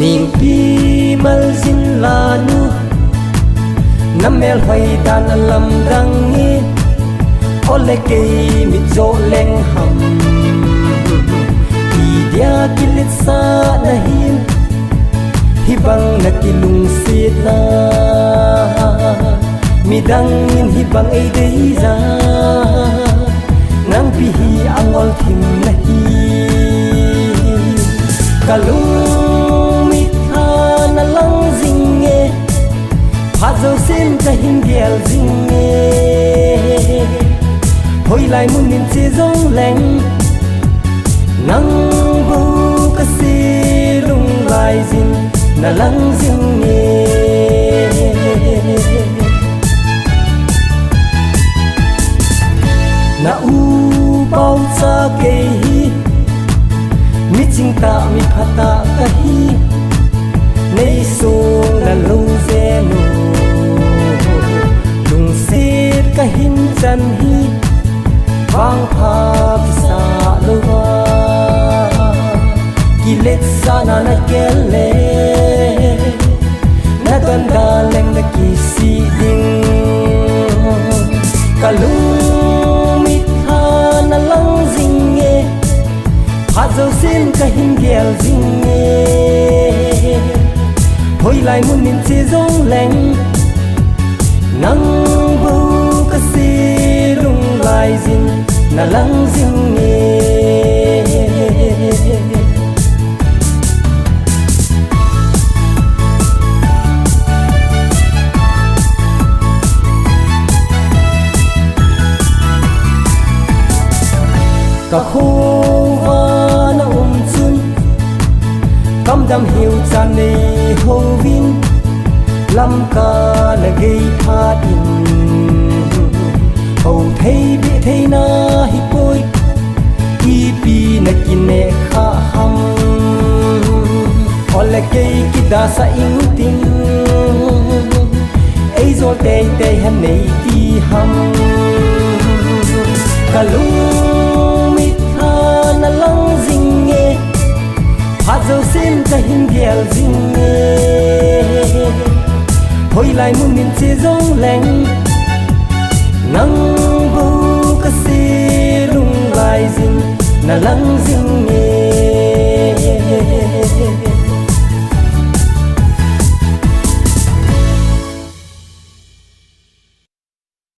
ning pi mal zin la nu namel hoi dan lam dang ni ole ke mi zo leng ham i dia kilit sa na hin hibang nakilung sit na midang in hibang ay day za nang pihi ang ol thim na hi kalung mitha na lang zinge phazo sim ka hindial zinge hoi lai mun min che zong leng nang bu ka si lung lai zin na lang zinge na u bao sa ke hi mi ching ta mi phata ka hi nei so na lo ze no lung sit ka hin chan hi bang pha sa lo wa kilet sa na kele na don da leng na ki si ding kalung na lang zinge hazo sim ka hindial zinge hoi lai mun min che zong leng nang bu ka si lung lai zin na lang zinge ka khova na chun kam dam hiu chan nei ho vin lam ka na gei pha in ho thei bi thei na hi poi ki pi na kin ne kha ham ole kei ki da sa in tin ei zo te te han nei ti ham kalung na lang zinge hazo sim ka hindial zinge hoi lai mun min che zong leng nang bu ka si lung lai zin na lang zinge